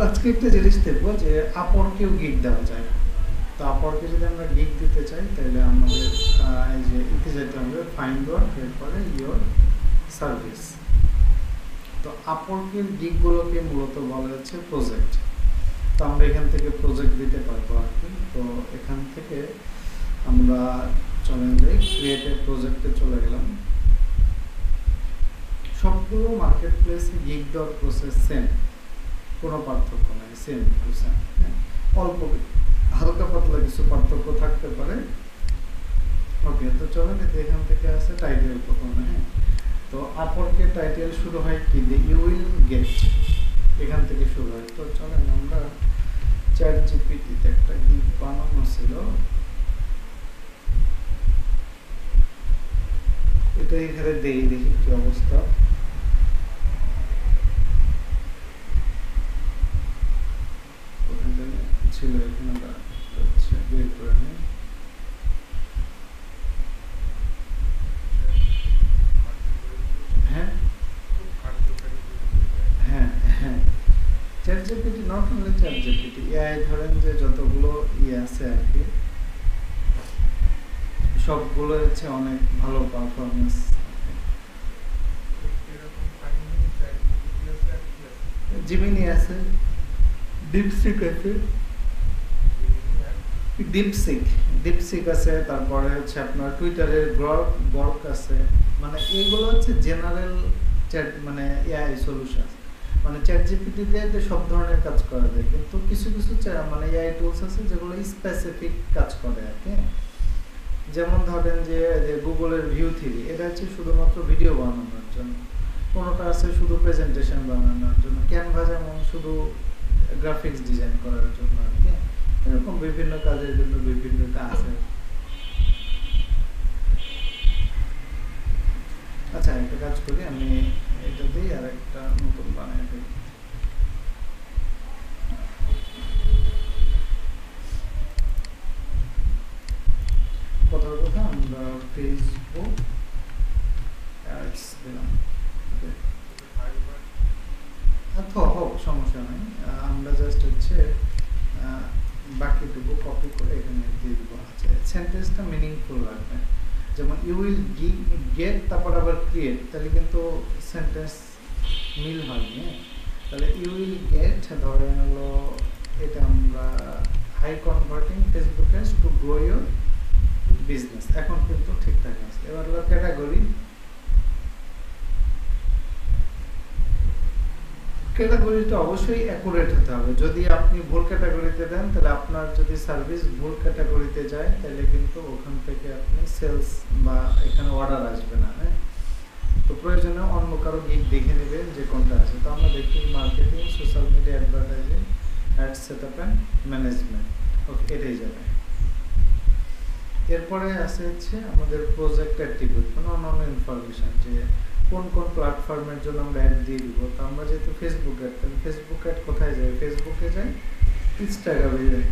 আজকে একটা জিনিস দেখবো যে আপরকেও গিগ দেওয়া যায় না। তো আপরকে যদি আমরা গিগ দিতে চাই তাহলে আমাদের এই যে ইতে যেতে হবে ফাইন্ড ওয়ার্ক, এরপরে ইয়োর সার্ভিস। তো আপরকের গিগগুলোকে মূলত বলা হচ্ছে প্রজেক্ট। তো আমরা এখান থেকে প্রজেক্ট দিতে পারবো আর কি। তো এখান থেকে আমরা চলেন যাই ক্রিয়েট এ প্রজেক্টে চলে গেলাম। সবগুলো মার্কেট প্লেসে গিগ দেওয়ার প্রসেস সেম, কোনো পার্থক্য নাই, সেম টু সেম। অল্প হালকা পাতলা কিছু পার্থক্য থাকতে পারে। ওকে, তো চলেন এখান থেকে আছে টাইটেল প্রথমে। হ্যাঁ, তো আপরকে টাইটেল শুরু হয় কি দিয়ে, ইউ উইল গেট, এখান থেকে শুরু হয়। তো চলেন আমরা চ্যাট জিপিটিতে একটা গিগ বানানো ছিল, এটা এখানে দেই, দেখি কি অবস্থা। ছিল এখানে বের করে নিই। হ্যাঁ হ্যাঁ হ্যাঁ, chat GPT, not only chat GPT, AI ধরেন যে যতগুলো আছে আর কি, সবগুলো হচ্ছে অনেক ভালো পারফরমেন্স। জিমিনি আছে, ডিপসিক আছে, ডিপসিক আছে, তারপরে হচ্ছে আপনার টুইটারের গ্রক আছে। মানে এইগুলো হচ্ছে জেনারেল চ্যাট, মানে এআই সলিউশন। মানে চ্যাট জিপিটি দিয়ে সব ধরনের কাজ করা যায়, কিন্তু কিছু কিছু মানে এআই টুলস আছে যেগুলো স্পেসিফিক কাজ করে আর কি। যেমন ধরেন যে গুগলের ভিউ থ্রি, এটা হচ্ছে শুধুমাত্র ভিডিও বানানোর জন্য। কোনোটা আছে শুধু প্রেজেন্টেশন বানানোর জন্য। ক্যানভা যেমন শুধু গ্রাফিক্স ডিজাইন করার জন্য আর কি। এরকম বিভিন্ন কাজের জন্য বিভিন্নটা আছে। আচ্ছা, একটা কাজ করি, আমি এটা দিই আর একটা নতুন বানাই দিই। কথার কথা আমরা ফেসবুক অ্যাডস দিলাম, হোক সমস্যা নেই। আমরা জাস্ট হচ্ছে বাকিটুকু কপি করে এখানে দিয়ে দিব। আচ্ছা, সেন্টেন্সটা মিনিংফুল রাখবেন। যেমন ইউ উইল গেট, তারপর আবার ক্রিয়েট, তাহলে কিন্তু সেন্টেন্স মিল হয়নি। তাহলে ইউ উইল গেট ধরেন হলো এটা আমরা high converting Facebook ads to grow your business, এখন কিন্তু ঠিকঠাক আছে। এবার হলো ক্যাটাগরি, ক্যাটাগরিটা অবশ্যই অ্যাকুরেট হতে হবে। যদি আপনি ভুল ক্যাটাগরিতে দেন, তাহলে আপনার যদি সার্ভিস ভুল ক্যাটাগরিতে যায়, তাহলে কিন্তু ওখান থেকে আপনি সেলস বা এখানে অর্ডার আসবে না। হ্যাঁ, তো প্রয়োজনে অন্য কারো গিগ দেখে নেবেন যে কোনটা আছে। তো আমরা দেখি marketing, social media advertising, ad setup and management. Okay, এটাই যাবে। এরপরে আছে হচ্ছে আমাদের প্রজেক্ট অ্যাট্রিবিউট, মানে অন্যান্য ইনফরমেশন, যে কোন কোন প্ল্যাটফর্মের জন্য আমরা অ্যাড দিয়ে দিব। তো আমরা যেহেতু ফেসবুক অ্যাড, তাহলে ফেসবুক অ্যাড কোথায় যায়? ফেসবুকে যায়, ইনস্টাগ্রামে যায়।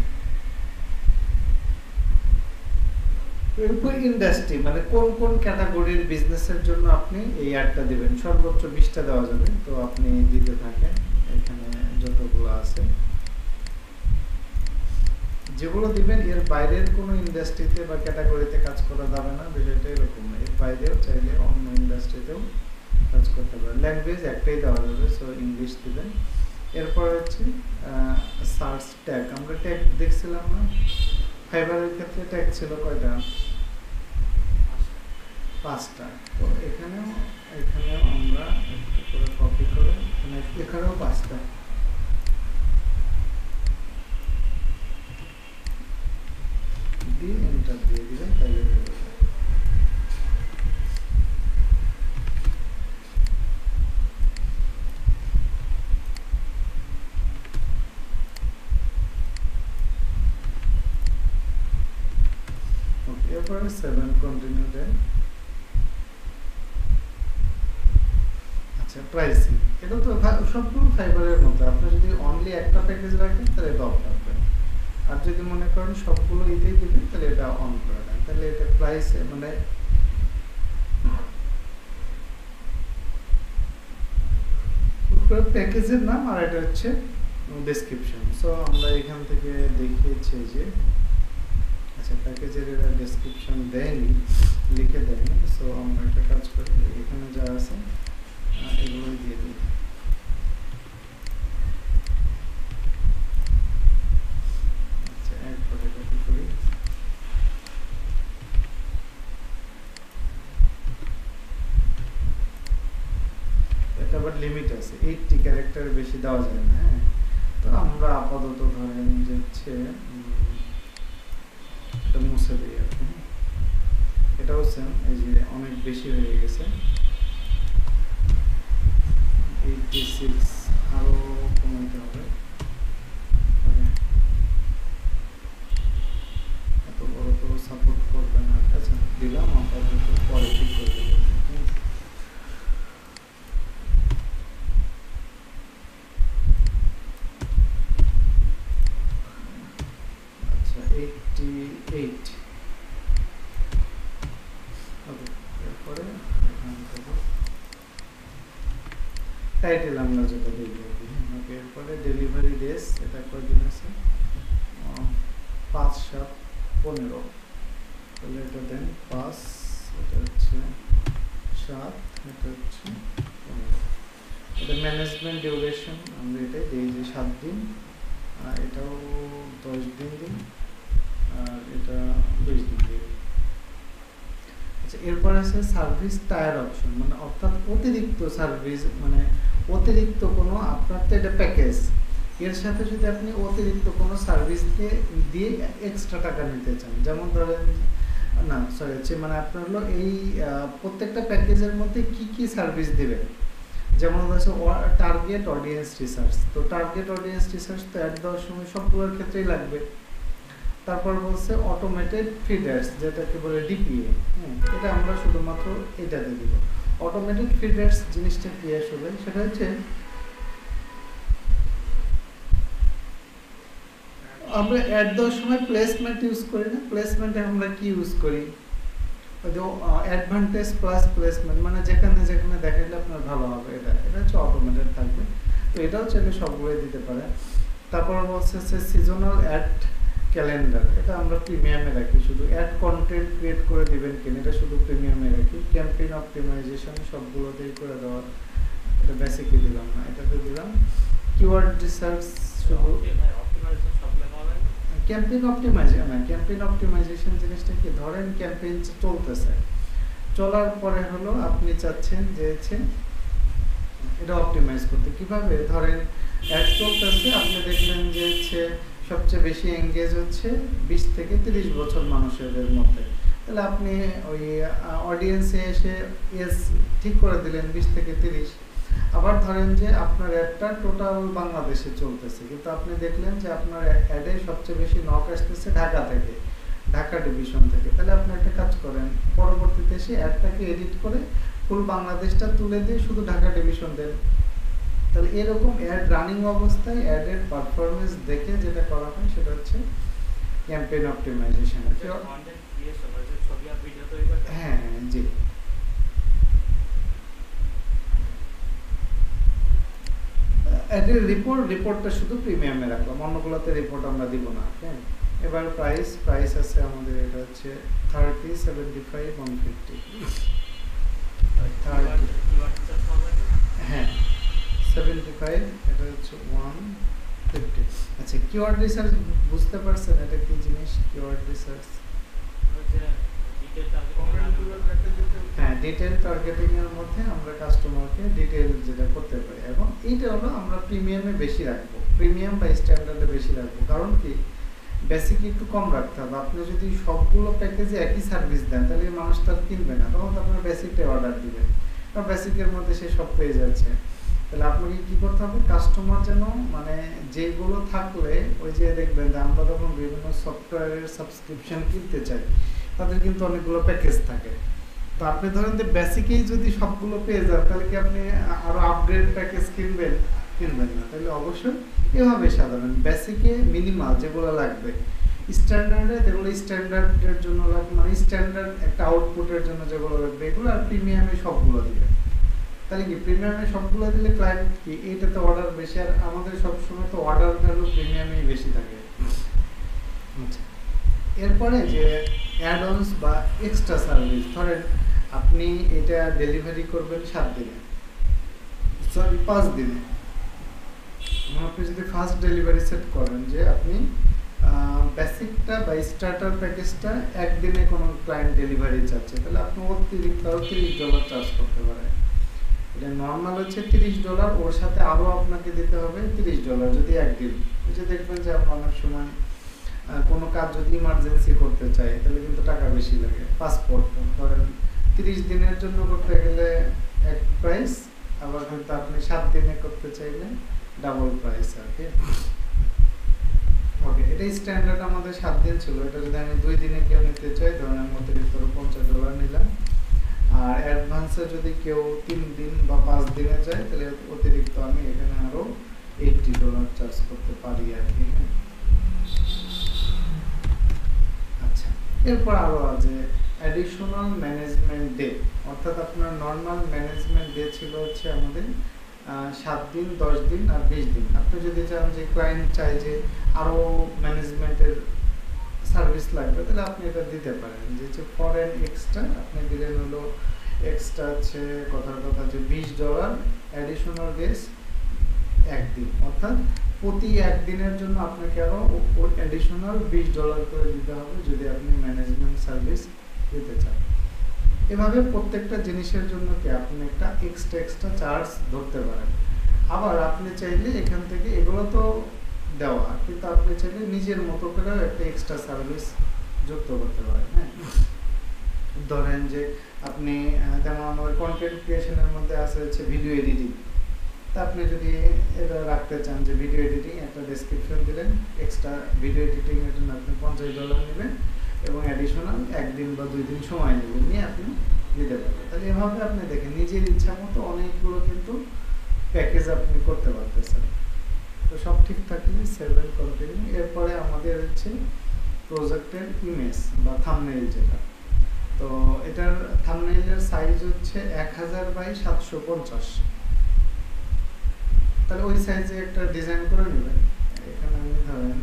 এরপর ইন্ডাস্ট্রি, মানে কোন কোন ক্যাটাগরির বিজনেসের জন্য আপনি এই অ্যাডটা দিবেন। সর্বোচ্চ 20টা দেওয়া যাবে, তো আপনি দিতে থাকেন। এখানে যতগুলো আছে, যেগুলো দিবেন এর বাইরের কোনো ইন্ডাস্ট্রিতে বা ক্যাটাগরিতে কাজ করা যাবে না, বিষয়টা এরকম না। এর বাইরেও চাইলে অন্য ইন্ডাস্ট্রিতেও কাজ করতে পারেন। ল্যাঙ্গুয়েজ একটাই দেওয়া যাবে, সো ইংলিশ দিবেন। এরপর হচ্ছে সার্চ ট্যাগ, আমরা ট্যাগ দেখছিলাম না ফাইবারের ক্ষেত্রে, ট্যাগ ছিল কয়টা? 5টা। তো এখানেও আমরা একটা করে কপি করে এখানেও 5টা দিয়ে এন্টার দিয়ে দিবেন, তাইলে হয়ে যাবে। এরপরে 7 কন্টিনিউ দেন। আচ্ছা, প্রাইসিং, এটা তো সবগুলো ফাইবারের মতো। আপনি যদি অনলি একটা প্যাকেজ রাখেন তাহলে এটা অফ রাখবেন, আর যদি মনে করেন সবগুলো এটাই দিবেন তাহলে এটা অন করে দেন। তাহলে এটা প্রাইসে মানে প্যাকেজের নাম, আর এটা হচ্ছে ডেসক্রিপশন। সো আমরা এখান থেকে দেখিয়েছি যে আচ্ছা প্যাকেজের এরা ডেসক্রিপশন দেয়নি, লিখে দেয়নি। সো আমরা একটা কাজ করি, এখানে যা আছে এগুলোই দিয়ে দিই। আচ্ছা একবারে কপি করি। এটা আবার লিমিট আছে, 80 ক্যারেক্টার বেশি দেওয়া যায় না। হ্যাঁ, তো আমরা আপাতত ধরেন যে হচ্ছে এটা মুছে দিই আর কি। এটাও সেম, এই যে অনেক বেশি হয়ে গেছে 86, আরো কমাতে হবে। এত বড় তো সাপোর্ট করবে না। আচ্ছা দিলাম, আপাতত পরে ঠিক করে দেবো। আচ্ছা 88, ওকে। এরপরে এখান থেকে টাইটেল আমরা যেটা দেখব। ওকে, এরপরে ডেলিভারি ডেস, এটা কয়দিন আছে? 5-7-15। তাহলে এটা দেন 5, এটা হচ্ছে 7, এটা হচ্ছে 15। এটা ম্যানেজমেন্ট ডিউরেশন আমরা এটাই দিই যে 7 দিন, আর এটাও 10 দিন দিন, আর এটা 20 দিন দিন। আচ্ছা এরপর আছে সার্ভিস টায়ার অপশন, মানে অর্থাৎ অতিরিক্ত সার্ভিস, মানে অতিরিক্ত কোনো, আপনার তো এটা প্যাকেজ, এর সাথে যদি আপনি অতিরিক্ত কোনো সার্ভিস দিয়ে এক্সট্রা টাকা নিতে চান, যেমন ধরেন না সরি হচ্ছে মানে আপনার হলো এই প্রত্যেকটা প্যাকেজের মধ্যে কি কি সার্ভিস দিবেন, যেমন হচ্ছে টার্গেট অডিয়েন্স রিসার্চ। তো টার্গেট অডিয়েন্স রিসার্চ তো অ্যাড দেওয়ার সময় সবগুলোর ক্ষেত্রেই লাগবে। তারপর বলছে অটোমেটেড ফিডার্স, যেটাকে বলে ডিপিএ। এটা আমরা শুধুমাত্র এটাতে দিব। অটোমেটেড ফিডার্স জিনিসটা কি আসলে, সেটা হচ্ছে আমরা অ্যাড দেওয়ার সময় প্লেসমেন্ট ইউজ করি না, প্লেসমেন্টে আমরা কি ইউজ করি, অ্যাডভান্টেজ প্লাস প্লেসমেন্ট, মানে যেখানে যেখানে দেখাইলে আপনার ভালো হবে, এটা এটা হচ্ছে অটোমেটেড থাকবে। তো এটাও চাইলে সবগুলোই দিতে পারে। তারপর বলছে সিজনাল অ্যাড ক্যালেন্ডার, এটা আমরা প্রিমিয়ামে রাখি, শুধু অ্যাড কন্টেন্ট ক্রিয়েট করে দিবেন কিনা এটা শুধু প্রিমিয়ামে রাখি। ক্যাম্পেইন অপটিমাইজেশন সবগুলোতেই করে দেওয়া, এটা বেসিকই দিলাম না, এটাতে দিলাম। কিওয়ার্ড রিসার্চ শুধু ক্যাম্পেইন অপটিমাইজেশন, না ক্যাম্পেইন অপটিমাইজেশন জিনিসটা কি, ধরেন ক্যাম্পেইন চলতেছে, চলার পরে হলো আপনি চাচ্ছেন যে এটা অপটিমাইজ করতে, কিভাবে, ধরেন অ্যাড চলতেছে, আপনি দেখলেন যে সবচেয়ে বেশি এঙ্গেজ হচ্ছে 20 থেকে 30 বছর মানুষের মধ্যে, তাহলে আপনি ওই অডিয়েন্সে এসে এজ ঠিক করে দিলেন 20 থেকে 30। আবার ধরেন যে আপনার অ্যাডটা টোটাল বাংলাদেশে চলতেছে, কিন্তু আপনি দেখলেন যে আপনার অ্যাডে সবচেয়ে বেশি নক আসতেছে ঢাকা থেকে, ঢাকা ডিভিশন থেকে, তাহলে আপনি একটা কাজ করেন, পরবর্তীতে এসে অ্যাডটাকে এডিট করে ফুল বাংলাদেশটা তুলে দিয়ে শুধু ঢাকা ডিভিশন দেন। তাহলে এরকম অ্যাড রানিং অবস্থায় অ্যাডের পারফরমেন্স দেখে যেটা করা হয় সেটা হচ্ছে ক্যাম্পেইন অপটিমাইজেশন। হ্যাঁ হ্যাঁ জি। অ্যাডের রিপোর্টটা শুধু প্রিমিয়ামে রাখলাম, অন্যগুলোতে রিপোর্ট আমরা দিব না। হ্যাঁ, এবার প্রাইস আছে আমাদের, এটা হচ্ছে 30, 75, 150। হ্যাঁ 75, এটা হচ্ছে 150। আচ্ছা কিওয়ার্ড রিসার্চ বুঝতে পারছেন এটা কি জিনিস? কিওয়ার্ড রিসার্চ হ্যাঁ ডিটেল টার্গেটিং এর মধ্যে আমরা কাস্টমারকে ডিটেল যেটা করতে পারি, এবং এইটা হলো আমরা প্রিমিয়ামে বেশি রাখবো, প্রিমিয়াম বা স্ট্যান্ডার্ডে বেশি রাখবো। কারণ কি, বেসিক একটু কম রাখতে হবে। আপনি যদি সবগুলো প্যাকেজে একই সার্ভিস দেন তাহলে মানুষ তার কিনবে না, তখন তো আপনার বেসিকটাই অর্ডার দিবেন, কারণ বেসিকের মধ্যে সে সব পেয়ে যাচ্ছে। তাহলে আপনাকে কি করতে হবে, কাস্টমার যেন মানে যেগুলো থাকলে ওই যে দেখবেন যে আমরা যখন বিভিন্ন সফটওয়্যারের সাবস্ক্রিপশন কিনতে চাই, তাদের কিন্তু অনেকগুলো প্যাকেজ থাকে। তো আপনি ধরেন যে বেসিকেই যদি সবগুলো পেয়ে যান, তাহলে কি আপনি আরো আপগ্রেড প্যাকেজ কিনবেন না। তাহলে অবশ্যই এভাবে সাধারণ বেসিকে মিনিমাল যেগুলো লাগবে, স্ট্যান্ডার্ডে যেগুলো স্ট্যান্ডার্ডের জন্য লাগবে, মানে স্ট্যান্ডার্ড একটা আউটপুটের জন্য যেগুলো লাগবে এগুলো, আর প্রিমিয়ামে সবগুলো দিবেন। তাহলে কি প্রিমিয়ামে সবগুলো দিলে ক্লায়েন্ট কি এটাতে অর্ডার বেশি, আর আমাদের সবসময় তো অর্ডার ভ্যালু প্রিমিয়ামেই বেশি থাকে। আচ্ছা, এরপরে যে অ্যাড অনস বা এক্সট্রা সার্ভিস, ধরেন আপনি এটা ডেলিভারি করবেন 7 দিনে, সরি 5 দিনে। আপনি যদি ফার্স্ট ডেলিভারি সেট করেন যে আপনি বেসিকটা বা স্টার্টার প্যাকেজটা একদিনে কোনো ক্লায়েন্ট ডেলিভারি চাচ্ছে, তাহলে আপনি অতিরিক্ত আরও $30 চার্জ করতে পারেন। এটা নর্মাল হচ্ছে $30, ওর সাথে আরও আপনাকে দিতে হবে $30 যদি একদিন। ওই যে দেখবেন যে আমরা অনেক সময় কোনো কাজ যদি ইমার্জেন্সি করতে চাই তাহলে কিন্তু টাকা বেশি লাগে। পাসপোর্ট ধরেন 30 দিনের জন্য করতে গেলে এক প্রাইস, আবার কিন্তু আপনি 7 দিনে করতে চাইলে ডাবল প্রাইস আর কি। ওকে, এটাই স্ট্যান্ডার্ড আমাদের 7 দিন ছিল। এটা যদি আমি 2 দিনে কেউ নিতে চাই, ধরেন আমি অতিরিক্ত $50 নিলাম। আর অ্যাডভান্সে যদি কেউ 3 দিন বা 5 দিনে যায় তাহলে অতিরিক্ত আমি এখানে আরও $80 চার্জ করতে পারি আর কি। আচ্ছা, এরপর আরও আছে অ্যাডিশনাল ম্যানেজমেন্ট ডে, অর্থাৎ আপনার নর্মাল ম্যানেজমেন্ট ডে ছিল হচ্ছে আমাদের 7 দিন, 10 দিন আর 20 দিন। আপনি যদি চান যে ক্লায়েন্ট চায় যে আরও ম্যানেজমেন্টের সার্ভিস লাগবে, তাহলে আপনি এটা দিতে পারেন যে হচ্ছে ফরেন এক্সট্রা আপনি দিলেন হলো এক্সট্রা হচ্ছে কথার কথা যে $20 অ্যাডিশনাল ডেজ একদিন, অর্থাৎ প্রতি একদিনের জন্য আপনাকে আরও অ্যাডিশনাল $20 করে দিতে হবে যদি আপনি ম্যানেজমেন্ট সার্ভিস দিতে চান। এভাবে প্রত্যেকটা জিনিসের জন্য কি আপনি একটা এক্সট্রা চার্জ ধরতে পারেন। আবার আপনি চাইলে এখান থেকে এগুলো তো দেওয়া, কিন্তু আপনি চাইলে নিজের মতো করেও একটা এক্সট্রা সার্ভিস যুক্ত করতে পারেন। হ্যাঁ, ধরেন যে আপনি যেমন আমাদের কন্টেন্ট ক্রিয়েশনের মধ্যে আছে হচ্ছে ভিডিও এডিটিং, তা আপনি যদি এটা রাখতে চান যে ভিডিও এডিটিং একটা ডেসক্রিপশন দিলেন, এক্সট্রা ভিডিও এডিটিংয়ের জন্য আপনি $50 নেবেন এবং অ্যাডিশনাল 1 দিন বা 2 দিন সময় নেবেন, নিয়ে আপনি দিতে পারবেন। তাহলে এভাবে আপনি দেখেন নিজের ইচ্ছা মতো অনেকগুলো কিন্তু প্যাকেজ আপনি করতে পারতেছেন। তো সব ঠিক থাকলে 7 কন্টিনিউ। এরপরে আমাদের হচ্ছে প্রজেক্টের ইমেজ বা থাম্বনেইল যেটা, তো এটার থাম্বনেইলের সাইজ হচ্ছে 1000 বাই 750। তাহলে ওই সাইজে একটা ডিজাইন করে নেবেন। এখানে আমি ধরেন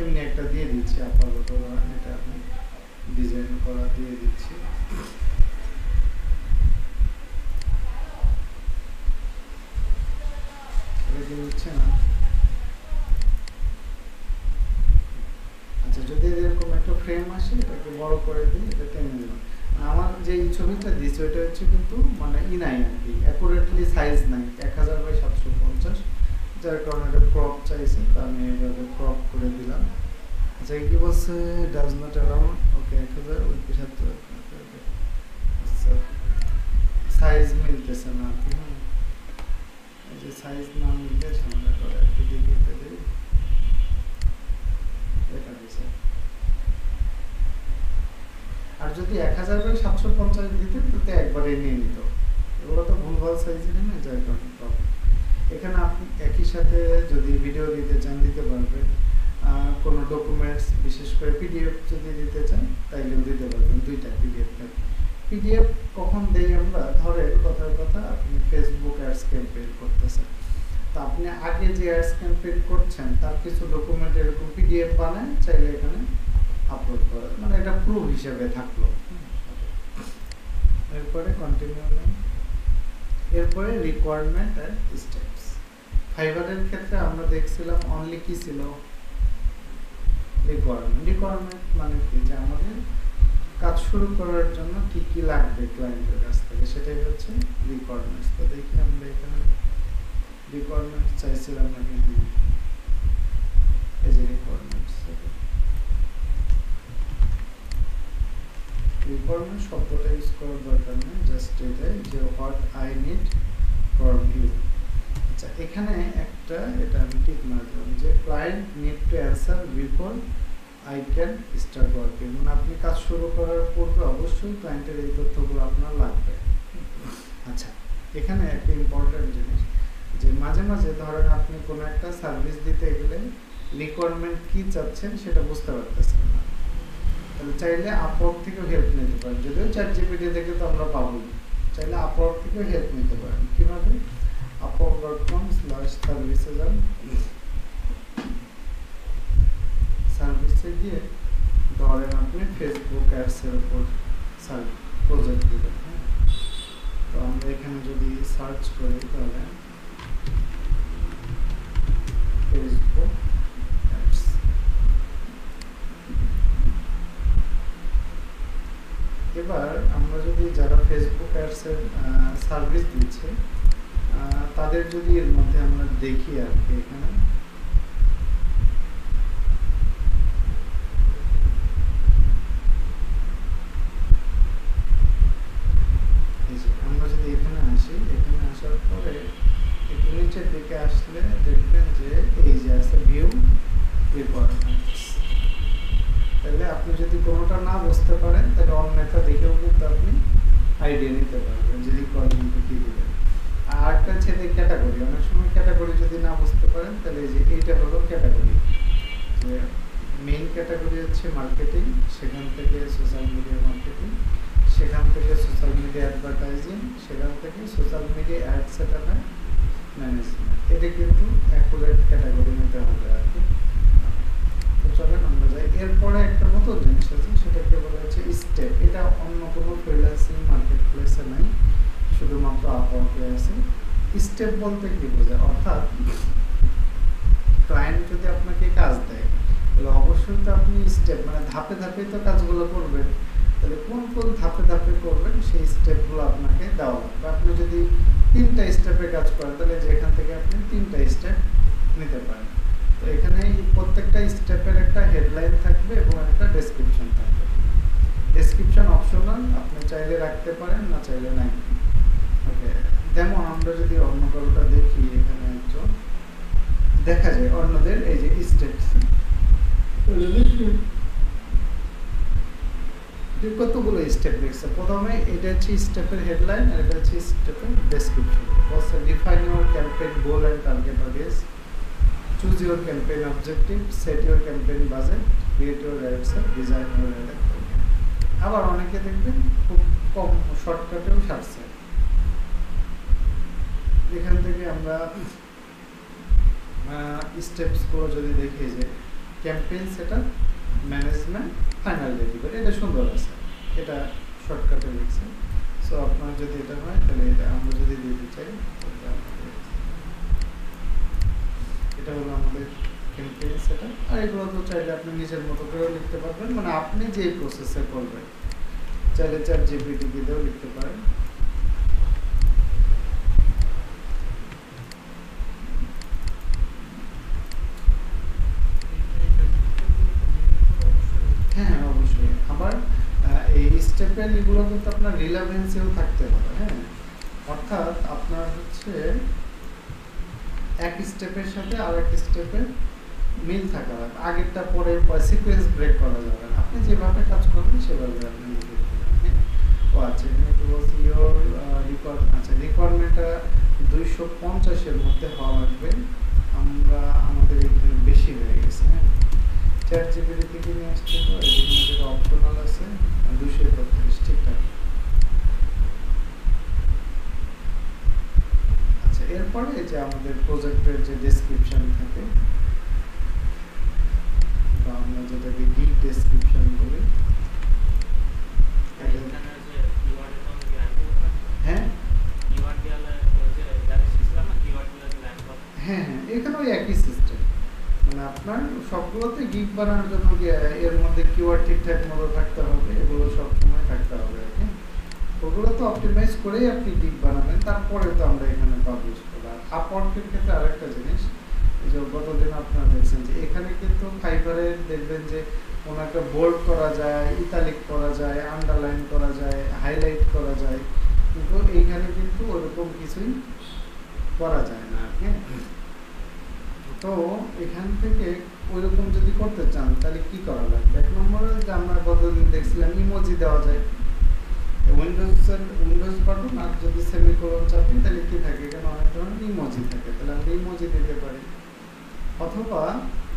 এমনি একটা দিয়ে দিচ্ছি, আপাতত এটা আমি ডিজাইন করা দিয়ে দিচ্ছি। হচ্ছে না। আচ্ছা, যদি এরকম একটা ফ্রেম আসে এটাকে বড় করে দিই, এটা টেনে দিলাম। আমার যে ছবিটা দিচ্ছে ওইটা হচ্ছে কিন্তু মানে নাই আর কি, অ্যাকুরেটলি সাইজ নাই 1000 বাই 750, যার কারণে এটা ক্রপ চাইছে, তো আমি এইভাবে ক্রপ করে দিলাম। আচ্ছা, কি বলছে ডাজ নট অ্যালাউ, ওকে 1000 ওই 75, আচ্ছা সাইজ মিলতেছে না আর কি। এই যে সাইজ না মিললে ঝামেলা করে আর কি, দিতে দিই এটা দিছে। আর যদি 1000 বাই 750 দিতেন তাতে একবারে নিয়ে নিত, এগুলো তো ভুলভাল সাইজের না, যার কারণে প্রবলেম। এখানে আপনি একই সাথে যদি ভিডিও দিতে চান দিতে পারবেন, কোনো ডকুমেন্টস বিশেষ করে পিডিএফ যদি দিতে চান তাইলেও দিতে পারবেন, 2টা পিডিএফ কখন দেই আমরা, ধরেন কথার কথা আপনি ফেসবুক অ্যাডস ক্যাম্পেইন করতেছেন, তো আপনি আগে যে অ্যাডস ক্যাম্পেইন করছেন তার কিছু ডকুমেন্ট এরকম পিডিএফ বানায় চাইলে এখানে আপলোড করা, মানে এটা প্রুফ হিসেবে থাকলো। এরপরে কন্টিনিউ নেন। এরপরে রিকোয়ারমেন্ট অ্যান্ড স্টেপস। ফাইবারের ক্ষেত্রে আমরা দেখছিলাম অনলি কি ছিল, রিকোয়ারমেন্ট মানে কি, যে আমাদের কাজ শুরু করার জন্য কি কি লাগবে ক্লায়েন্টের কাছ থেকে, সেটাই হচ্ছে রিকোয়ারমেন্টস। তো দেখি আমরা এখানে রিকোয়ারমেন্টস চাইছিলাম নাকি, এই যে রিকোয়ারমেন্টস। রিকোয়ারমেন্ট শব্দটা ইউজ করার দরকার নেই, জাস্ট এটাই যে what I need from you. আচ্ছা, এখানে একটা এটা আমি ঠিক মারলাম যে client need to answer before I can start working, মানে আপনি কাজ শুরু করার পূর্বে অবশ্যই ক্লায়েন্টের এই তথ্যগুলো আপনার লাগবে। আচ্ছা, এখানে একটা ইম্পর্টেন্ট জিনিস যে মাঝে মাঝে ধরেন আপনি কোনো একটা সার্ভিস দিতে গেলে রিকোয়ারমেন্ট কি চাচ্ছেন সেটা বুঝতে পারতেছেন না, তাহলে চাইলে আপওয়ার্ক থেকে হেল্প নিতে পারেন। যদিও চ্যাটজিপিটি থেকে তো আমরা পাবোই, চাইলে আপওয়ার্ক থেকে হেল্প নিতে পারেন। কিভাবে? upwork.com/services সার্ভিসে গিয়ে ধরেন আপনি ফেসবুক অ্যাডসের উপর প্রজেক্ট দিবেন। হ্যাঁ, তো আমরা এখানে যদি সার্চ করি তাহলে ফেসবুক অ্যাডস, এবার আমরা যদি যারা ফেসবুক অ্যাডসের সার্ভিস দিচ্ছে তাদের যদি এর মধ্যে আমরা দেখি আর কি, এখানে আমরা যদি এখানে আসি, এখানে আসার পরে একটু নিচের দিকে আসলে দেখবেন যে এই যে আছে ভিউ রিকোয়ারমেন্টস। তাহলে আপনি যদি কোনোটা না বুঝতে পারেন তাহলে অন্যটা দেখেও কিন্তু আপনি আইডিয়া নিতে পারবেন যে রিকোয়ারমেন্ট কি দিবেন। আর একটা হচ্ছে ক্যাটাগরি, অনেক সময় ক্যাটাগরি যদি না বুঝতে পারেন তাহলে এই যে এইটা হলো ক্যাটাগরি, যে মেইন ক্যাটাগরি হচ্ছে মার্কেটিং, সেখান থেকে সোশ্যাল মিডিয়া মার্কেটিং, সেখান থেকে সোশ্যাল মিডিয়া অ্যাডভার্টাইজিং, সেখান থেকে social media ad setup and management. এটা কিন্তু অ্যাকুরেট ক্যাটাগরি নিতে হবে আর কি। তো চলেন আমরা যাই। এরপরে একটা নতুন জিনিস আছে, সেটাকে বলা হচ্ছে স্টেপ। এটা অন্য কোনো ফ্রিল্যান্সিং মার্কেট প্লেসে নাই, শুধুমাত্র আপওয়ার্কে আছে। স্টেপ বলতে কি বোঝায়? অর্থাৎ ক্লায়েন্ট যদি আপনাকে কাজ দেয় তাহলে অবশ্যই তো আপনি স্টেপ মানে ধাপে ধাপে তো কাজগুলো করবেন। তাহলে কোন কোন ধাপে ধাপে করবেন সেই স্টেপগুলো আপনাকে দেওয়া লাগবে। আপনি যদি 3টা স্টেপে কাজ করেন তাহলে যেখান থেকে আপনি 3টা স্টেপ নিতে পারেন। তো এখানে প্রত্যেকটা স্টেপের একটা হেডলাইন থাকবে এবং একটা ডেসক্রিপশন থাকবে। ডেসক্রিপশন অপশনাল, আপনি চাইলে রাখতে পারেন, না চাইলে নাই। ওকে, যেমন আমরা যদি অন্য কারোটা দেখি, এখানে একজন দেখা যায় অন্যদের এই যে স্টেপস কতগুলো স্টেপ লিখছে। প্রথমে এটা হচ্ছে স্টেপের হেডলাইন আর এটা হচ্ছে স্টেপের ডেসক্রিপশন। বলছে define your campaign goal and target audience, choose your campaign objective, set your campaign budget, create your ads, design your ad. আবার অনেকে দেখবেন খুব কম শর্টকাটেও সারছে। এখান থেকে আমরা স্টেপসগুলো যদি দেখি, যে campaign setup, management, final delivery, এটা সুন্দর আছে, এটা শর্টকাটে লিখছে। সো আপনার যদি এটা হয় তাহলে এটা আমরা যদি দিতে চাই, এটা হলো আমাদের ক্যাম্পেইন সেটআপ। আর এগুলো তো চাইলে আপনি নিজের মতো করেও লিখতে পারবেন, মানে আপনি যে প্রসেসে করবেন। চাইলে ChatGPT দিয়েও লিখতে পারেন। হ্যাঁ অবশ্যই। আবার এই স্টেপের এগুলো কিন্তু আপনার রিলেভেন্সিও থাকতে হবে। হ্যাঁ, অর্থাৎ আপনার হচ্ছে এক স্টেপের সাথে আর এক স্টেপের মিল থাকা হবে। আগেরটা পরে সিকোয়েন্স ব্রেক করা যাবে না। আপনি যেভাবে কাজ করবেন সেভাবে আপনি লিখে দেবেন। ও আচ্ছা, এখানে তো বলছি ইওর রিকোয়ারমেন্টটা 250 এর মধ্যে হওয়া লাগবে। আমরা আমাদের এখানে বেশি হয়ে গেছে। হ্যাঁ, ChatGPT থেকে নিয়ে আসছে, তো এর মধ্যে যেটা অপশনাল আছে 231, ঠিকঠাক। আচ্ছা, এরপরে যে আমাদের প্রজেক্টের যে ডেসক্রিপশন থাকে, বা আমরা যেটাকে গিগ ডেসক্রিপশন বলি, হ্যাঁ হ্যাঁ হ্যাঁ, এখানেও একই সিস্টেম। মানে আপনার সবগুলোতে গিগ বানানোর জন্য এর মধ্যে কিওয়ার্ড ঠিকঠাক মতো থাকতে হবে, এগুলো সবসময় থাকতে হবে। হ্যাঁ, ওগুলো তো অপটিমাইজ করেই আপনি গিগ বানাবেন, তারপরে তো আমরা এখানে পাবলিশ করলাম। আপওয়ার্কের ক্ষেত্রে আরেকটা জিনিস, এই যে গতদিন আপনারা দেখছেন যে এখানে কিন্তু ফাইবারে দেখবেন যে কোনো একটা বোল্ড করা যায়, ইতালিক করা যায়, আন্ডারলাইন করা যায়, হাইলাইট করা যায়, কিন্তু এইখানে কিন্তু ওরকম কিছুই করা যায় না। হ্যাঁ, তো এখান থেকে ওইরকম যদি করতে চান তাহলে কি করা লাগবে? 1 নম্বরে যে আমরা গতদিন দেখছিলাম ইমোজি দেওয়া যায়। উইন্ডোজ বাটন আর যদি সেমিকোলন চাপি তাহলে কি থাকে, এখানে অনেক ধরনের ইমোজি থাকে, তাহলে আমরা ইমোজি দিতে পারি। অথবা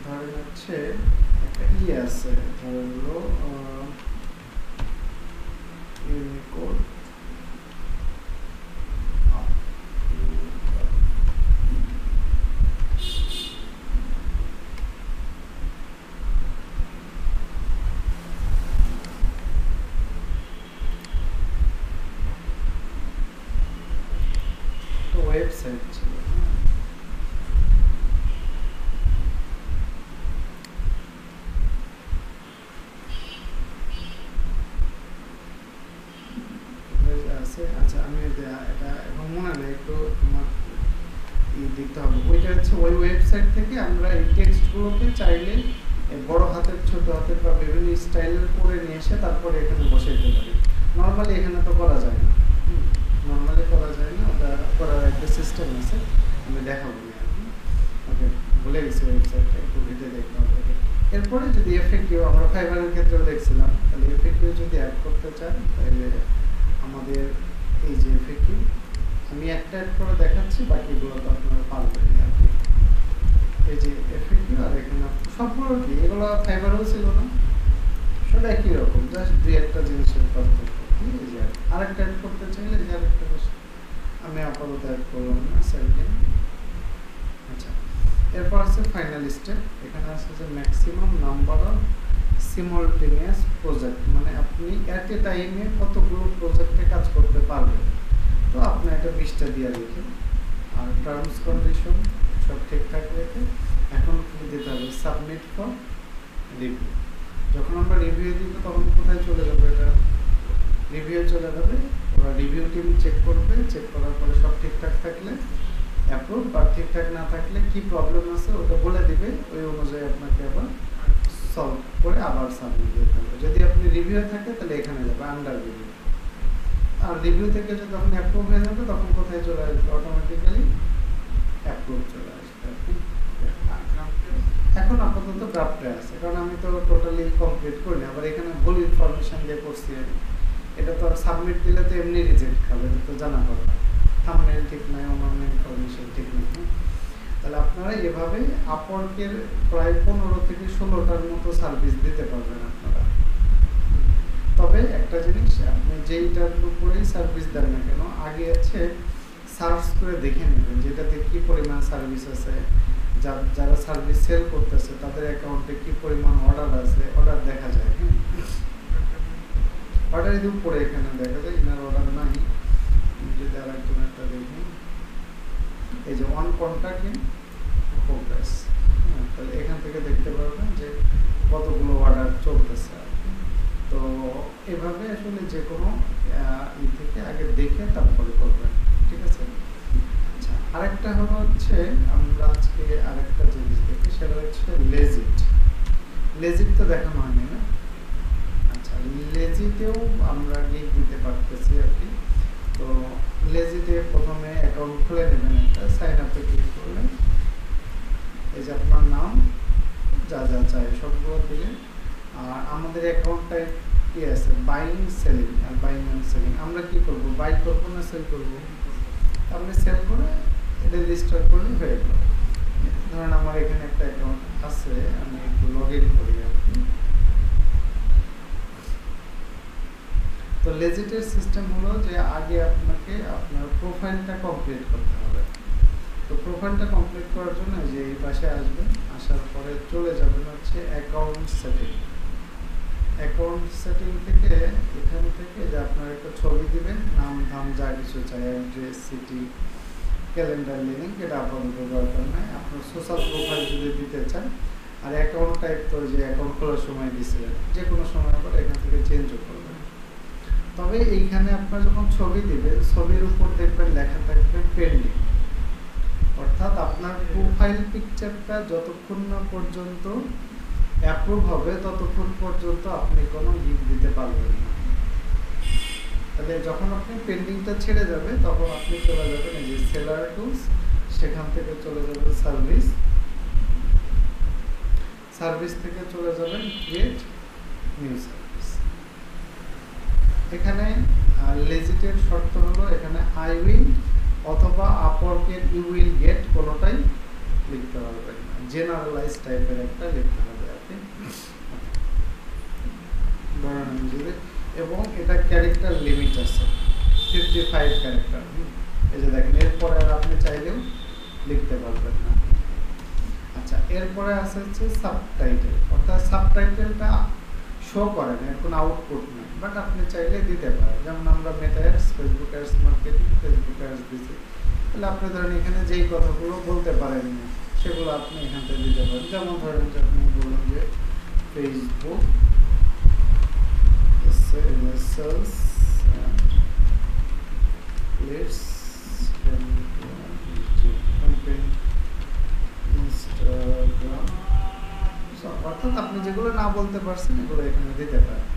ধরেন হচ্ছে একটা আছে, ধরেন হলো ইউনিকোড হচ্ছে ওই ওয়েবসাইট থেকে আমরা এই টেক্সটগুলোকে চাইলে বড় হাতের ছোট হাতের বা বিভিন্ন স্টাইলের করে নিয়ে এসে তারপরে এখানে বসাইতে পারি। নর্মালি এখানে তো করা যায় না, নর্মালি করা যায় না, ওটা করার একটা সিস্টেম আছে, আমি দেখাবো না। ওকে, ভুলে গেছি ওয়েবসাইটটা, একটু ভিডিও দেখতে হবে। এরপরে যদি এফএকিউ আমরা ফাইবারের ক্ষেত্রেও দেখছিলাম, তাহলে এফএকিউ যদি অ্যাড করতে চান তাহলে আমাদের এই যে এফএকিউ আমি একটা অ্যাড করে দেখাচ্ছি, বাকিগুলো তো আপনারা পারবেন না। এই যে এফএকিউ আর এখানে সবগুলো কি এগুলো ফাইবারও ছিল না, সব একই রকম, জাস্ট দুই একটা জিনিসের পার্থক্য। এই যে আরেকটা অ্যাড করতে চাইলে যে আরেকটা আমি আপাতত অ্যাড করলাম না, সেকেন্ড। আচ্ছা, এরপর আছে ফাইনাল স্টেপ। এখানে আছে যে ম্যাক্সিমাম নাম্বার অফ সিমultaneous প্রজেক্ট, মানে আপনি এট এ টাইমে কতগুলো প্রজেক্টে কাজ করতে পারবেন। তো আপনি এটা 20টা দিয়ে লিখেন, আর টার্মস কন্ডিশন সব ঠিকঠাক রেখে এখন কি দিতে হবে, সাবমিট ফর রিভিউ। যখন আমরা রিভিউ দিব তখন কোথায় চলে যাবে, এটা রিভিউ চলে যাবে, ওরা রিভিউ টিম চেক করবে, চেক করার পরে সব ঠিকঠাক থাকলে অ্যাপ্রুভ, বা ঠিকঠাক না থাকলে কি প্রবলেম আছে ওটা বলে দিবে, ওই অনুযায়ী আপনাকে আবার সলভ করে আবার সাবমিট দিতে হবে। যদি আপনি রিভিউ থাকে তাহলে এখানে যাবে আন্ডার রিভিউ, আর রিভিউ থেকে যদি আপনি অ্যাপ্রুভ হয়ে যাবে তখন কোথায় চলে আসবে, অটোমেটিক্যালি অ্যাপ্রুভ চলে আসবে। এখন আপাতত ড্রাফটে আছে, কারণ আমি তো টোটালি কমপ্লিট করিনি, আবার এখানে ভুল ইনফরমেশন দিয়ে করছি আমি। এটা তো আর সাবমিট দিলে তো এমনি রিজেক্ট খাবে, এটা তো জানা কথা, থাম্বনেল ঠিক নাই, অন্যান্য ইনফরমেশন ঠিক নেই। তাহলে আপনারা এভাবে আপওয়ার্কের প্রায় 15 থেকে 16টার মতো সার্ভিস দিতে পারবেন আপনারা। তবে একটা জিনিস, আপনি যেইটার উপরেই সার্ভিস দেন না কেন, আগে আছে সার্চ করে দেখে নেবেন যেটাতে কি পরিমাণ সার্ভিস আছে, যারা সার্ভিস সেল করতেছে তাদের অ্যাকাউন্টে কি পরিমাণ অর্ডার আছে, অর্ডার দেখা যায়। হ্যাঁ, অর্ডার যদি উপরে এখানে দেখা যায়, ইনার অর্ডার নাই, যদি আর একজন একটা দেখি, এই যে ওয়ান কন্ট্যাক্ট ইন প্রোগ্রেস, তাহলে এখান থেকে দেখতে পারবেন যে কতগুলো অর্ডার চলতেছে। তো এভাবে আসলে যে কোনো ই থেকে আগে দেখে তারপরে করবেন, ঠিক আছে। আচ্ছা, আরেকটা হলো হচ্ছে আমরা আজকে আরেকটা জিনিস দেখি, সেটা হচ্ছে লেজিট। লেজিট তো দেখানো হয়নি না। আচ্ছা, লেজিটেও আমরা গিক দিতে পারতেছি আর কি। তো লেজিটে প্রথমে অ্যাকাউন্ট খুলে নেবেন, একটা সাইন আপে ক্লিক করলেন, এই যে আপনার নাম যা যা চাই সবগুলো দিলেন। আর আমাদের অ্যাকাউন্ট টাইপ কি আছে, বাইং সেলিং, আর বাইং অ্যান্ড সেলিং। আমরা কি করব, বাই করবো না সেল করবো, আপনি সেল করে এটা রেজিস্টার করলে হয়ে গেল। ধরেন আমার এখানে একটা অ্যাকাউন্ট আছে, আমি একটু লগ ইন করি আর কি। তো লেজিটের সিস্টেম হলো যে আগে আপনাকে আপনার প্রোফাইলটা কমপ্লিট করতে হবে। তো প্রোফাইলটা কমপ্লিট করার জন্য যে এই পাশে আসবেন, আসার পরে চলে যাবেন হচ্ছে অ্যাকাউন্ট সেটিং। অ্যাকাউন্ট সেটিং থেকে এখান থেকে যে আপনার একটা ছবি দিবেন, নাম ধাম যা কিছু চাই, অ্যাড্রেস, সিটি, ক্যালেন্ডার লিঙ্ক, এটা আপাতত দরকার নাই। আপনার সোশ্যাল প্রোফাইল যদি দিতে চান, আর অ্যাকাউন্ট টাইপ তো যে অ্যাকাউন্ট খোলার সময় দিয়েছিলেন, যে কোনো সময় পর এখান থেকে চেঞ্জও করবেন। তবে এইখানে আপনার যখন ছবি দিবেন, ছবির উপর দেখবেন লেখা থাকবে পেন্ডিং, অর্থাৎ আপনার প্রোফাইল পিকচারটা যতক্ষণ না পর্যন্ত অ্যাপ্রুভ হবে ততক্ষণ পর্যন্ত আপনি কোনো গিফট দিতে পারবেন না। তাহলে যখন আপনি পেন্ডিংটা ছেড়ে যাবে তখন আপনি চলে যাবেন এই যে সেলার টুলস, সেখান থেকে চলে যাবেন সার্ভিস, সার্ভিস থেকে চলে যাবেন ক্রিয়েট নিউ সার্ভিস। এখানে লেজিটের শর্ত হলো এখানে আই উইল অথবা আপওয়ার্কের ইউ উইল গেট কোনোটাই লিখতে পারবেন না, জেনারেলাইজ টাইপের একটা লিখতে হবে আপনি। ধরেন যদি, এবং এটা ক্যারেক্টার লিমিট আছে 55 ক্যারেক্টার। এই যে দেখেন, এরপরে আর আপনি চাইলেও লিখতে পারবেন না। আচ্ছা, এরপরে আছে হচ্ছে সাবটাইটেল, অর্থাৎ সাবটাইটেলটা শো করে না, এখন আউটপুট নেই, বাট আপনি চাইলে দিতে পারেন। যেমন আমরা মেটা ads, Facebook ads marketing, Facebook ads দিচ্ছি, তাহলে আপনি ধরেন এখানে যেই কথাগুলো বলতে পারেন না সেগুলো আপনি এখান থেকে দিতে পারেন। যেমন ধরেন যে আপনি বলুন যে ফেসবুক সেলস leads campaign অর্থাৎ আপনি যেগুলো না বলতে পারছেন এগুলো এখানে দিতে পারেন।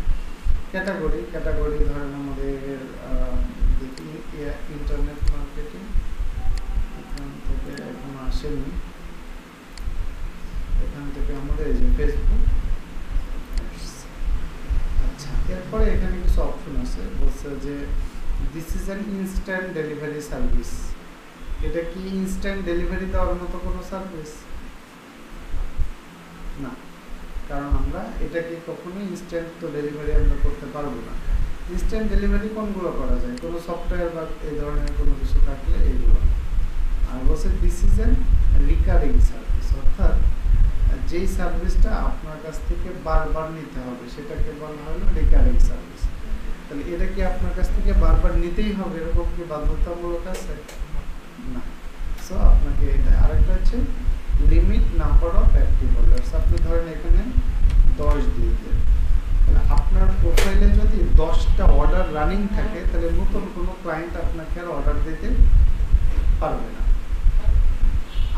ক্যাটাগরি ধরেন আমাদের দেখি ইন্টারনেট মার্কেটিং, এখান থেকে এখনো আসেনি, এখান থেকে আমাদের এই যে ফেসবুক। আচ্ছা, এরপরে এখানে কিছু অপশন আছে, বলছে যে this is an instant delivery service. এটা কি ইনস্ট্যান্ট ডেলিভারি দেওয়ার মতো কোনো সার্ভিস না, কারণ আমরা এটাকে কখনো ইনস্ট্যান্ট তো ডেলিভারি আমরা করতে পারবো না। ইনস্ট্যান্ট ডেলিভারি কোনগুলো করা যায়, কোনো সফটওয়্যার বা এই ধরনের কোনো কিছু থাকলে এইগুলো। আর বলছে this is an recurring service, অর্থাৎ যেই সার্ভিসটা আপনার কাছ থেকে বারবার নিতে হবে সেটাকে বলা হলো রিকারিং সার্ভিস। তাহলে এটা কি আপনার কাছ থেকে বারবার নিতেই হবে এরকম কি বাধ্যতামূলক আছে? না। সো আপনাকে এটা আরেকটা হচ্ছে limit number of active orders. আপনি ধরেন এখানে 10 দিয়ে দেন, তাহলে আপনার প্রোফাইলে যদি 10টা অর্ডার রানিং থাকে তাহলে নতুন কোনো ক্লায়েন্ট আপনাকে আর অর্ডার দিতে পারবে না।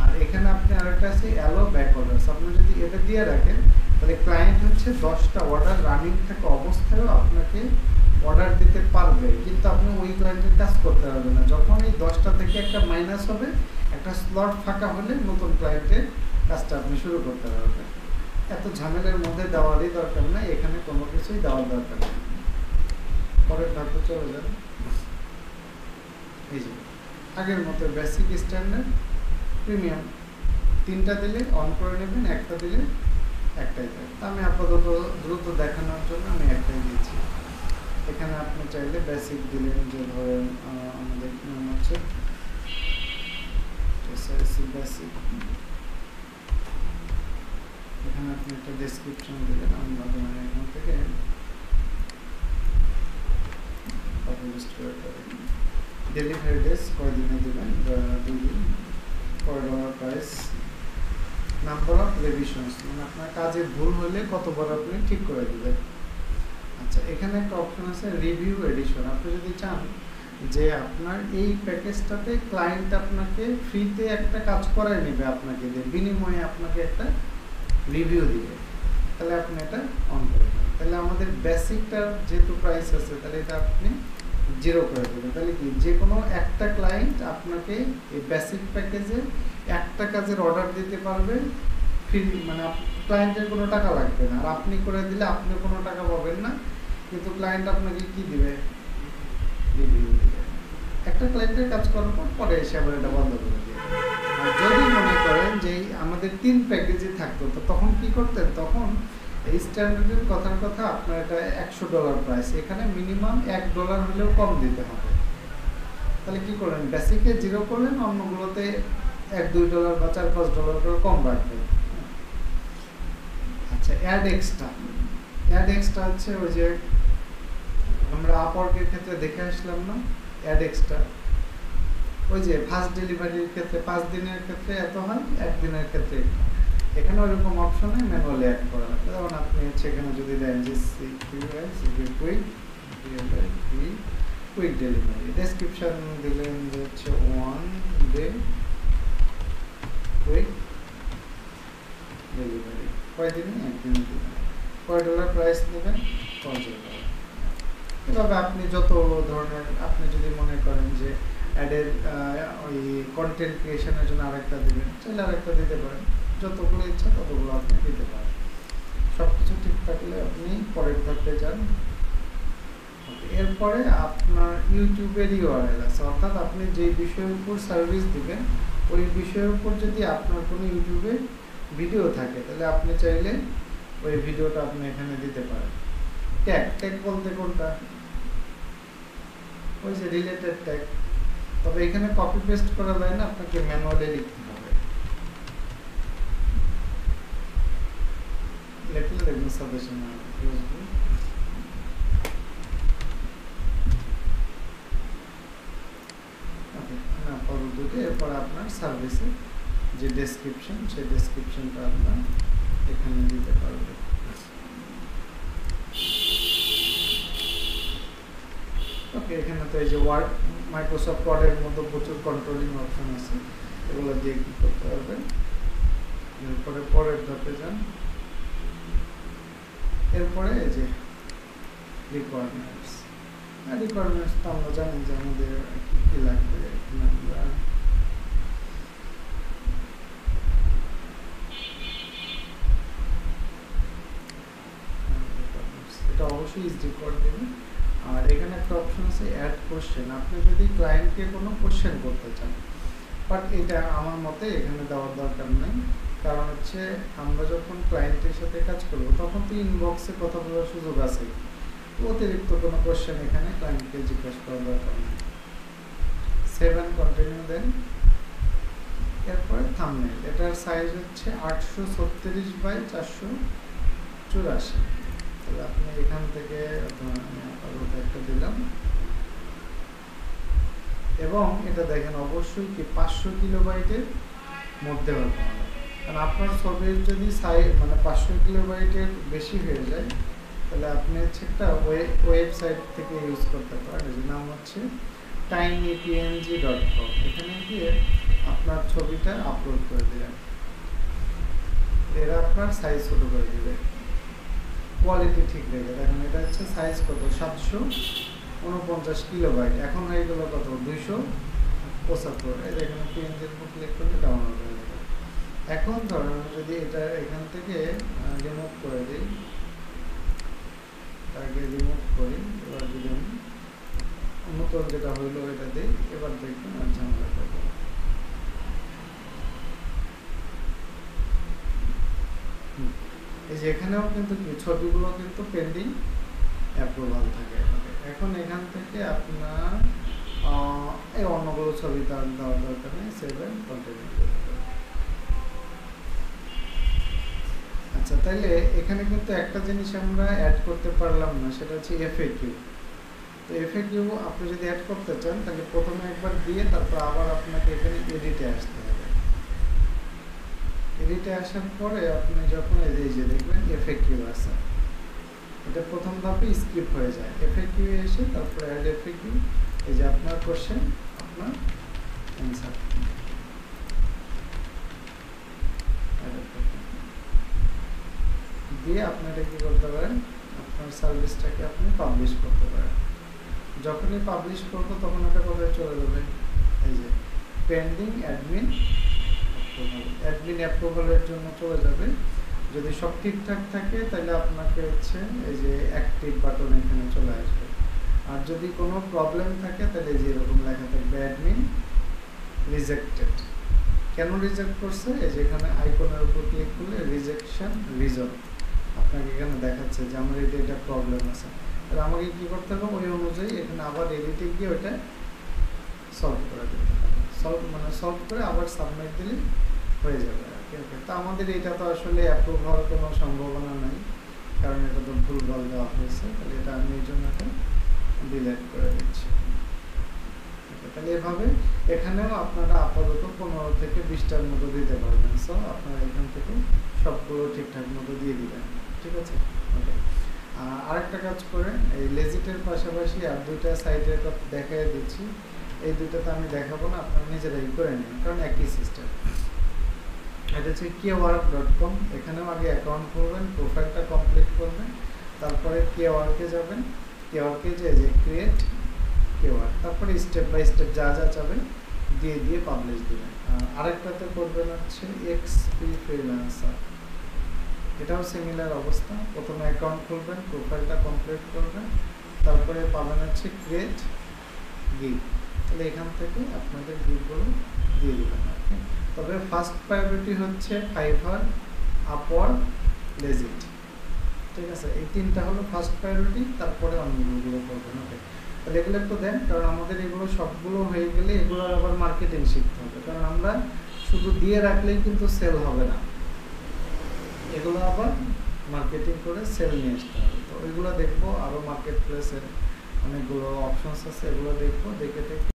আর এখানে আপনি আরেকটা আছে অ্যালো ব্যাক অর্ডারস। আপনি যদি এটা দিয়ে রাখেন তাহলে ক্লায়েন্ট হচ্ছে 10টা অর্ডার রানিং থাকা অবস্থায়ও আপনাকে অর্ডার দিতে পারবে, কিন্তু আপনি ওই ক্লায়েন্টের কাজ করতে পারবেন না। যখন এই 10টা থেকে একটা মাইনাস হবে, একটা স্লট ফাঁকা হলে নতুন ক্লায়েন্টের কাজটা আপনি শুরু করতে পারবেন। এত ঝামেলার মধ্যে দেওয়ারই দরকার নাই, এখানে কোনো কিছুই দেওয়ার দরকার নেই। পরের ধাপে চলে যান। এই যে আগের মতো বেসিক, স্ট্যান্ডার্ড, প্রিমিয়াম, 3টা দিলে অন করে নেবেন, একটা দিলে একটাই দেয়। আমি আপাতত দ্রুত দেখানোর জন্য আমি একটাই দিয়েছি। এখানে আপনি চাইলে বেসিক দিলেন, যে ধরেন আমাদের নাম হচ্ছে বেসিক। এখানে আপনি একটা ডেসক্রিপশন দিলেন, আমি ভাবলাম এখান থেকে ডেলিভারি ডেস কয়দিনে দেবেন, 2 দিন, $4 প্রাইস, নাম্বার অফ রিভিশনস, মানে আপনার কাজে ভুল হলে কতবার আপনি ঠিক করে দেবেন। আচ্ছা, এখানে একটা অপশন আছে রিভিউ এডিশন। আপনি যদি চান যে আপনার এই প্যাকেজটাতে ক্লায়েন্ট আপনাকে ফ্রিতে একটা কাজ করায় নেবে, আপনাকে বিনিময়ে আপনাকে একটা রিভিউ দিবে, তাহলে আপনি এটা অন করবেন। তাহলে আমাদের বেসিকটার যেহেতু প্রাইস আছে, তাহলে এটা আপনি 0 করে দেবেন। তাহলে কি যে কোনো একটা ক্লায়েন্ট আপনাকে এই বেসিক প্যাকেজে একটা কাজের অর্ডার দিতে পারবে ফ্রি, মানে ক্লায়েন্টের কোনো টাকা লাগবে না, আর আপনি করে দিলে আপনি কোনো টাকা পাবেন না, কিন্তু ক্লায়েন্ট আপনাকে কি দিবে, রিভিউ দিবে। একটা ক্লায়েন্টের কাজ করার পর পরে এসে আবার এটা বন্ধ করে দিবে। আর যদি মনে করেন যে আমাদের 3 প্যাকেজে থাকতো, তো তখন কি করতেন, তখন এই স্ট্যান্ডার্ডের কথার কথা আপনার এটা $100 প্রাইস, এখানে মিনিমাম $1 হলেও কম দিতে হবে। তাহলে কি করলেন, বেসিকে 0 করলেন, অন্যগুলোতে $1-2 বা $4-5 করে কম রাখবেন। আচ্ছা, অ্যাড এক্সট্রা হচ্ছে ওই যে আমরা আপওয়ার্কের ক্ষেত্রে দেখে আসলাম না, অ্যাড এক্সট্রা ওই যে ফার্স্ট ডেলিভারির ক্ষেত্রে 5 দিনের ক্ষেত্রে এত হয়, 1 দিনের ক্ষেত্রে এখানে ওইরকম অপশনে ম্যানুয়ালি অ্যাড করা হয়। যেমন আপনি হচ্ছে এখানে যদি দেন যে কুইক ডেলিভারি, ডেসক্রিপশন দিলেন যে হচ্ছে 1 ডে কুইক ডেলিভারি, কয়দিনে, 1 দিনে দেবেন, $4 প্রাইস দেবেন, $50। এভাবে আপনি যত ধরনের, আপনি যদি মনে করেন যে অ্যাডের ওই কন্টেন্ট ক্রিয়েশনের জন্য আরেকটা দেবেন, চাইলে আরেকটা দিতে পারেন, যতগুলো ইচ্ছা ততগুলো আপনি দিতে পারেন। সব কিছু ঠিক থাকলে আপনি পরের ধাপে যান। এরপরে আপনার ইউটিউবের ইউআরএল আছে, অর্থাৎ আপনি যে বিষয়ের উপর সার্ভিস দিবেন ওই বিষয়ের উপর যদি আপনার কোনো ইউটিউবে ভিডিও থাকে, তাহলে আপনি চাইলে ওই ভিডিওটা আপনি এখানে দিতে পারেন। ট্যাগ বলতে কোনটা, ওই যে রিলেটেড ট্যাগ, তবে এখানে কপি পেস্ট করা যায় না, আপনাকে ম্যানুয়ালি লিখতে হবে। লিখলে দেখবেন সাজেশন আসবে। ওকে, পরবর্তীতে এরপর আপনার সার্ভিসের যে ডেসক্রিপশন, সেই ডেসক্রিপশনটা আপনার এখানে দিতে পারবে। ওকে, এখানে তো এই যে ওয়ার্ড, মাইক্রোসফট ওয়ার্ডের মতো প্রচুর কন্ট্রোলিং অপশন আছে, এগুলো দিয়ে কি করতে পারবেন। এরপরে পরের ধাপে যান। এরপরে এই যে রিকোয়ারমেন্টস, রিকোয়ারমেন্টস তো আমরা জানি যে আমাদের কি লাগবে। আমরা এটা অবশ্যই ইজ রিকোয়ার্ড দেবে। আর এখানে একটা অপশন আছে অ্যাড কোশ্চেন, আপনি যদি ক্লায়েন্টকে কোনো কোশ্চেন করতে চান, বাট এটা আমার মতে এখানে দেওয়ার দরকার নেই। কারণ হচ্ছে আমরা যখন ক্লায়েন্টের সাথে কাজ করবো তখন তো ইনবক্সে কথা বলার সুযোগ আছে, অতিরিক্ত কোনো কোশ্চেন এখানে ক্লায়েন্টকে জিজ্ঞাসা করার দরকার নেই। 7 কন্টিনিউ দেন। এরপরে থাম্বনেল, এটার সাইজ হচ্ছে 836 বাই 484। তাহলে আপনি এখান থেকে একটা দিলাম, এবং এটা দেখেন অবশ্যই কি 500 কিলোবাইটের মধ্যে হতে হবে। কারণ আপনার ছবির যদি সাইজ মানে 500 কিলোবাইটের বেশি হয়ে যায়, তাহলে আপনি হচ্ছে একটা ওয়েবসাইট থেকে ইউজ করতে পারেন, এর নাম হচ্ছে tinypng.com। এখানে গিয়ে আপনার ছবিটা আপলোড করে দিলেন, এরা আপনার সাইজ ছোট করে দিবে, কোয়ালিটি ঠিক রেখে। দেখেন এটা হচ্ছে সাইজ কত 749 কিলোবাইট, এখন হয়ে গেল কত 275। এই দেখেন পিএনজির উপর ক্লিক করলে ডাউনলোড হয়ে যাবে। এখন ধরেন যদি এটা এখান থেকে রিমুভ করে দিই, তাকে রিমুভ করি, এবার যদি আমি নতুন যেটা হইলো এটা দিই, এবার দেখবেন আর ঝামেলা করবো। এই যে এখানেও কিন্তু ছবিগুলো কিন্তু পেন্ডিং অ্যাপ্রুভাল থাকে। এখন এখান থেকে আপনার এই অন্যগুলো ছবি দেওয়ার দরকার নেই, 7 কন্টিনিউ করতে পারেন। আচ্ছা, তাইলে এখানে কিন্তু একটা জিনিস আমরা অ্যাড করতে পারলাম না, সেটা হচ্ছে এফএকিউ। তো এফএকিউ আপনি যদি অ্যাড করতে চান তাহলে প্রথমে একবার দিয়ে তারপর আবার আপনাকে এখানে এডিটে আসতে হবে। এডিটে আসার পরে আপনি যখন এই যে দেখবেন এফএকিউ আছে, এটা প্রথম ধাপে স্কিপ হয়ে যায়। এফএকিউ এসে তারপরে অ্যাড এফএকিউ, এই যে আপনার কোশ্চেন, আপনার অ্যান্সার দিয়ে আপনি এটা কি করতে পারেন, আপনার সার্ভিসটাকে আপনি পাবলিশ করতে পারেন। যখনই পাবলিশ করবো তখন এটা কোথায় চলে যাবে, এই যে পেন্ডিং অ্যাডমিন অ্যাপ্রুভালের জন্য চলে যাবে। যদি সব ঠিকঠাক থাকে তাহলে আপনাকে হচ্ছে এই যে অ্যাক্টিভ বাটন এখানে চলে আসবে। আর যদি কোনো প্রবলেম থাকে তাহলে যে এরকম লেখা থাকবে অ্যাডমিন রিজেক্টেড। কেন রিজেক্ট করছে, এই যে এখানে আইকনের উপর ক্লিক করলে রিজেকশন রিজন আপনাকে এখানে দেখাচ্ছে যে আমার এটা প্রবলেম আছে। তাহলে আমাকে কি করতে হবে, ওই অনুযায়ী এখানে আবার এডিটে গিয়ে ওইটা সলভ করে দিতে হবে। সলভ করে আবার সাবমিট দিলে হয়ে যাবে আর কি। তো আমাদের এটা তো আসলে অ্যাপ্রুভ হওয়ার কোনো সম্ভাবনা নাই, কারণ এটা তো ভুলভাল দেওয়া হয়েছে। তাহলে এটা আমি এই জন্য এটা ডিলিট করে দিচ্ছি। তাহলে এভাবে এখানেও আপনারা আপাতত 15 থেকে 20টার মতো দিতে পারবেন। সো আপনারা এখান থেকে সবগুলো ঠিকঠাক মতো দিয়ে দিবেন, ঠিক আছে। ওকে, আরেকটা কাজ করেন, এই লেজিটের পাশাপাশি আর দুইটা সাইটের দেখাই দিচ্ছি। এই দুইটাতে আমি দেখাবো না, আপনারা নিজেরাই করে নিন, কারণ একই সিস্টেম। এটা হচ্ছে kework.com। এখানেও আগে অ্যাকাউন্ট করবেন, প্রোফাইলটা কমপ্লিট করবেন, তারপরে kework-এ যাবেন। kework-এ যে ক্রিয়েট keyword, তারপরে স্টেপ বাই স্টেপ যা যা চাবেন দিয়ে পাবলিশ দিবেন। আরেকটাতে করবেন হচ্ছে এক্সপি ফ্রিল্যান্সার, এটাও সিমিলার অবস্থা। প্রথমে অ্যাকাউন্ট খুলবেন, প্রোফাইলটা কমপ্লিট করবেন, তারপরে পাবেন হচ্ছে ক্রিয়েট গিগ। তাহলে এখান থেকে আপনাদের গিগগুলো দিয়ে দেবেন। তবে ফার্স্ট প্রায়োরিটি হচ্ছে ফাইভার, আপওয়ার্ক, লেজিট, ঠিক আছে। এই তিনটা হলো ফার্স্ট প্রায়োরিটি, তারপরে অন্যগুলো করবেন। ওকে, তাহলে এগুলো একটু দেন, কারণ আমাদের এগুলো সবগুলো হয়ে গেলে এগুলোর আবার মার্কেটিং শিখতে হবে। কারণ আমরা শুধু দিয়ে রাখলেই কিন্তু সেল হবে না, এগুলো আবার মার্কেটিং করে সেল নিয়ে আসতে হবে। তো ওইগুলো দেখবো, আরও মার্কেট প্লেসের অনেকগুলো অপশনস আছে, এগুলো দেখবো, দেখে